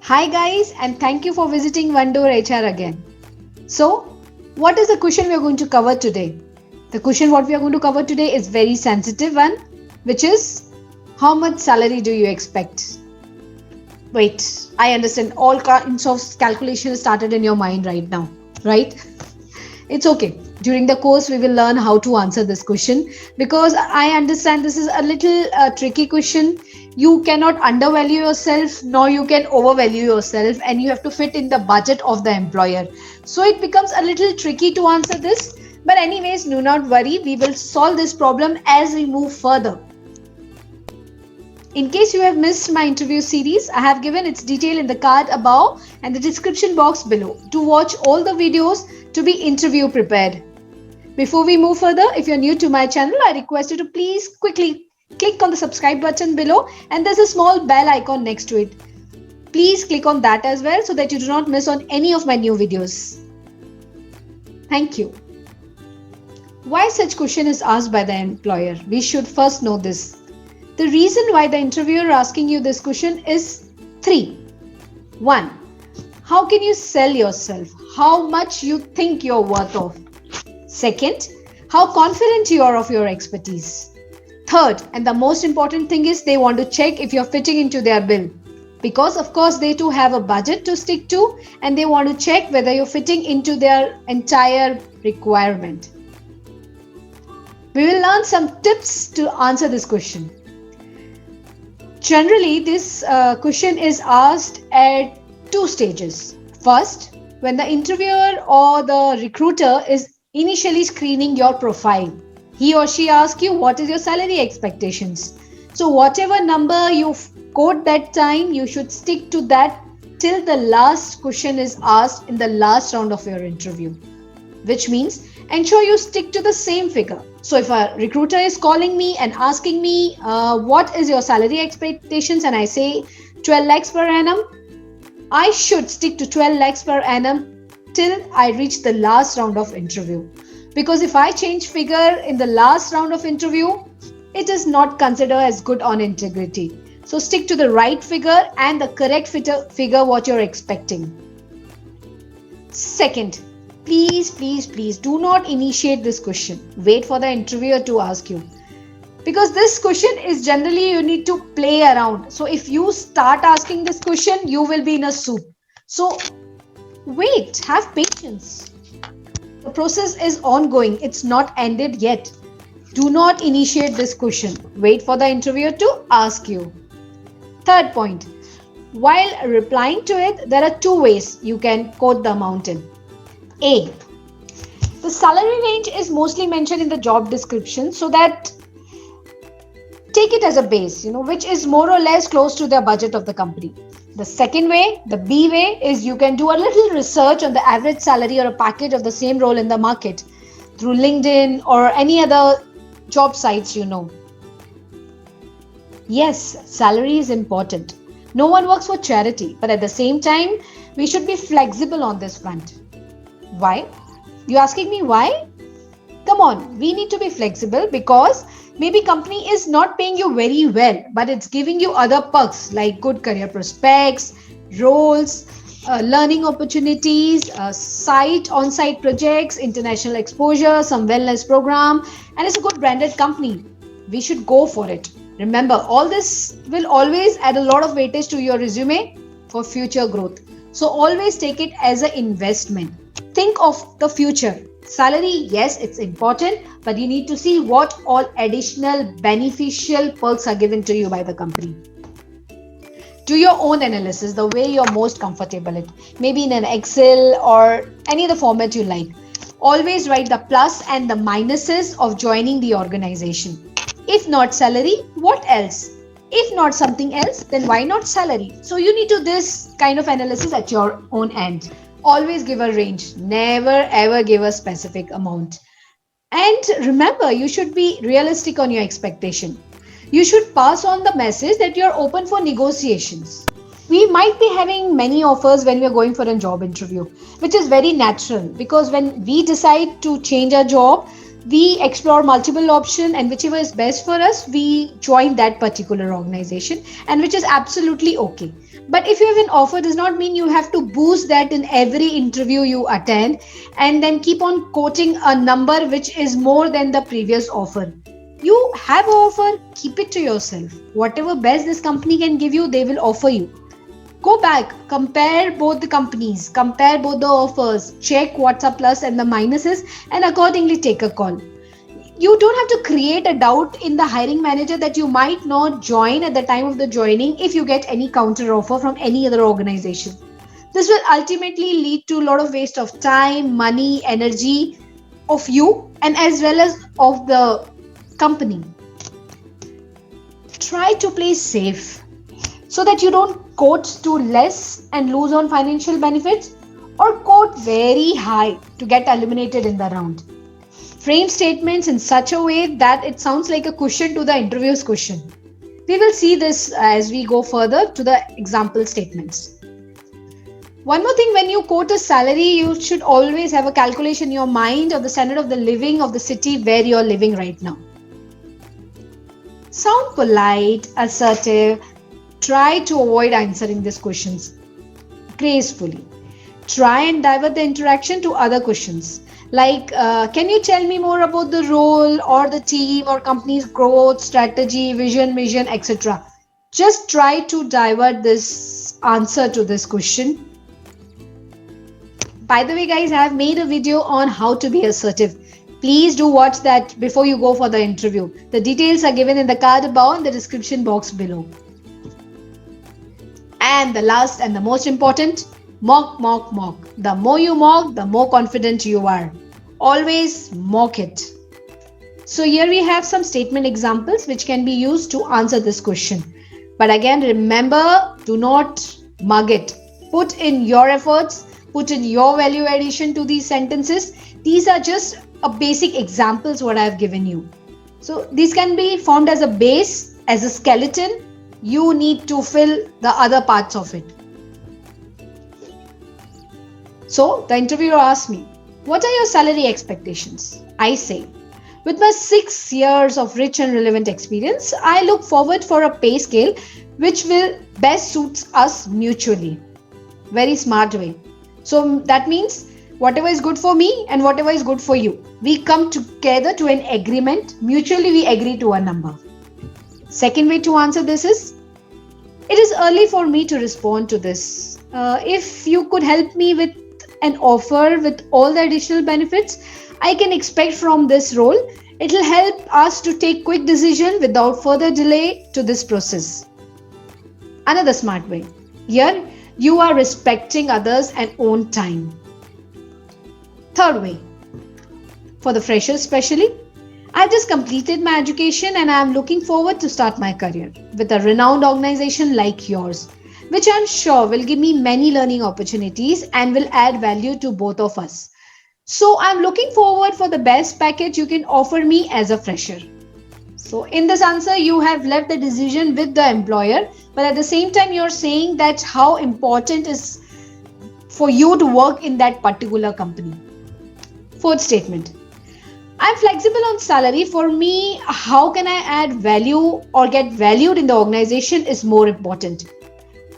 Hi guys, and thank you for visiting One Door HR again. So, what is the question we are going to cover today? The question what we are going to cover today is very sensitive one, which is how much salary do you expect? Wait, I understand all kinds of calculations started in your mind right now, right? It's okay. During the course, we will learn how to answer this question because I understand this is a little tricky question. You cannot undervalue yourself, nor you can overvalue yourself, and you have to fit in the budget of the employer. So it becomes a little tricky to answer this. But, anyways, do not worry, we will solve this problem as we move further. In case you have missed my interview series, I have given its detail in the card above and the description box below to watch all the videos to be interview prepared. Before we move further, if you're new to my channel, I request you to please quickly click on the subscribe button below and there's a small bell icon next to it. Please click on that as well so that you do not miss on any of my new videos. Thank you. Why such question is asked by the employer? We should first know this. The reason why the interviewer asking you this question is 3. 1. How can you sell yourself? How much you think you're worth of? Second, how confident you are of your expertise. Third, and the most important thing is they want to check if you're fitting into their bill. Because of course they too have a budget to stick to and they want to check whether you're fitting into their entire requirement. We will learn some tips to answer this question. Generally, this question is asked at 2 stages. First, when the interviewer or the recruiter is initially screening your profile, he or she asks you what is your salary expectations. So whatever number you quote that time, you should stick to that till the last question is asked in the last round of your interview, which means ensure you stick to the same figure. So if a recruiter is calling me and asking me what is your salary expectations and I say 12 lakhs per annum, I should stick to 12 lakhs per annum till I reach the last round of interview. Because if I change figure in the last round of interview, it is not considered as good on integrity. So stick to the right figure and the correct figure what you're expecting. Second, please do not initiate this question. Wait for the interviewer to ask you. Because this question is generally you need to play around. So if you start asking this question, you will be in a soup. So wait, have patience. The process is ongoing. It's not ended yet. Do not initiate this question. Wait for the interviewer to ask you. Third point, while replying to it, there are 2 ways you can quote the amount in. A. The salary range is mostly mentioned in the job description so that take it as a base, which is more or less close to the budget of the company. The second way, the B way, is you can do a little research on the average salary or a package of the same role in the market through LinkedIn or any other job sites Yes, salary is important. No one works for charity, but at the same time, we should be flexible on this front. Why? You asking me why? Come on, we need to be flexible because maybe company is not paying you very well, but it's giving you other perks like good career prospects, roles, learning opportunities, on-site projects, international exposure, some wellness program, and it's a good branded company. We should go for it. Remember, all this will always add a lot of weightage to your resume for future growth. So always take it as an investment. Think of the future. Salary, yes, it's important, but you need to see what all additional beneficial perks are given to you by the company. Do your own analysis the way you're most comfortable in, maybe in an Excel or any other format you like. Always write the plus and the minuses of joining the organization. If not salary, what else? If not something else, then why not salary? So you need to do this kind of analysis at your own end. Always give a range. Never ever give a specific amount. And remember, you should be realistic on your expectation. You should pass on the message that you're open for negotiations. We might be having many offers when we're going for a job interview, which is very natural because when we decide to change our job, We explore multiple options, and whichever is best for us, we join that particular organization, and which is absolutely okay. But if you have an offer, does not mean you have to boost that in every interview you attend and then keep on quoting a number which is more than the previous offer. You have an offer, keep it to yourself. Whatever best this company can give you, they will offer you. Go back, compare both the companies, compare both the offers, check what's a plus and the minuses, and accordingly take a call. You don't have to create a doubt in the hiring manager that you might not join at the time of the joining if you get any counter offer from any other organization. This will ultimately lead to a lot of waste of time, money, energy of you and as well as of the company. Try to play safe so that you don't quote too less and lose on financial benefits, or quote very high to get eliminated in the round. Frame statements in such a way that it sounds like a question to the interview's question. We will see this as we go further to the example statements. One more thing, when you quote a salary, you should always have a calculation in your mind of the standard of the living of the city where you're living right now. Sound polite, assertive. Try to avoid answering these questions gracefully. Try and divert the interaction to other questions like, can you tell me more about the role or the team or company's growth, strategy, vision, mission, etc. Just try to divert this answer to this question. By the way, guys, I have made a video on how to be assertive. Please do watch that before you go for the interview. The details are given in the card above and the description box below. And the last and the most important, mock, mock, mock. The more you mock, the more confident you are. Always mock it. So here we have some statement examples which can be used to answer this question. But again, remember, do not mug it. Put in your efforts, put in your value addition to these sentences. These are just a basic examples what I have given you. So these can be formed as a base, as a skeleton. You need to fill the other parts of it. So the interviewer asked me, what are your salary expectations? I say, with my 6 years of rich and relevant experience, I look forward for a pay scale which will best suits us mutually. Very smart way. So that means whatever is good for me and whatever is good for you, we come together to an agreement. Mutually we agree to a number. Second way to answer this is, it is early for me to respond to this. If you could help me with an offer with all the additional benefits I can expect from this role, it will help us to take quick decision without further delay to this process. Another smart way. Here, you are respecting others and own time. Third way. For the freshers especially, I've just completed my education and I'm looking forward to start my career with a renowned organization like yours, which I'm sure will give me many learning opportunities and will add value to both of us. So I'm looking forward for the best package you can offer me as a fresher. So in this answer, you have left the decision with the employer, but at the same time, you're saying that how important is for you to work in that particular company. Fourth statement. I'm flexible on salary. For me, how can I add value or get valued in the organization is more important.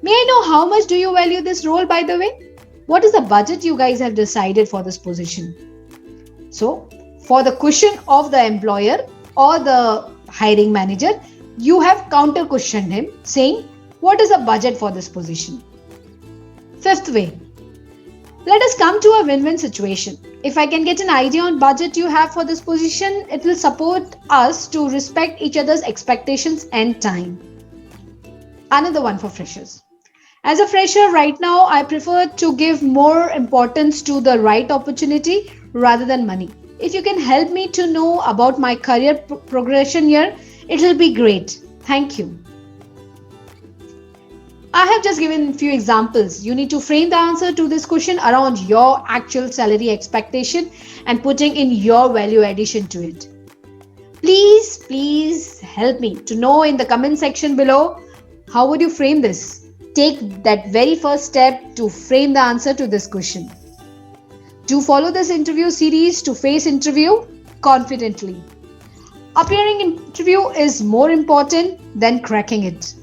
May I know how much do you value this role, by the way? What is the budget you guys have decided for this position? So, for the question of the employer or the hiring manager, you have counter questioned him saying, what is the budget for this position? Fifth way. Let us come to a win-win situation. If I can get an idea on budget you have for this position, it will support us to respect each other's expectations and time. Another one for freshers. As a fresher right now, I prefer to give more importance to the right opportunity rather than money. If you can help me to know about my career progression here, it will be great. Thank you. I have just given a few examples. You need to frame the answer to this question around your actual salary expectation and putting in your value addition to it. Please help me to know in the comment section below, how would you frame this? Take that very first step to frame the answer to this question. Do follow this interview series to face interview. confidently. Appearing in interview is more important than cracking it.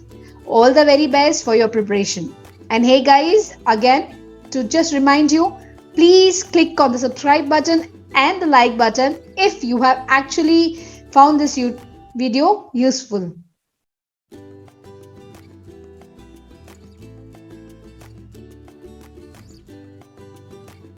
All the very best for your preparation. And hey guys, again, to just remind you, please click on the subscribe button and the like button if you have actually found this video useful.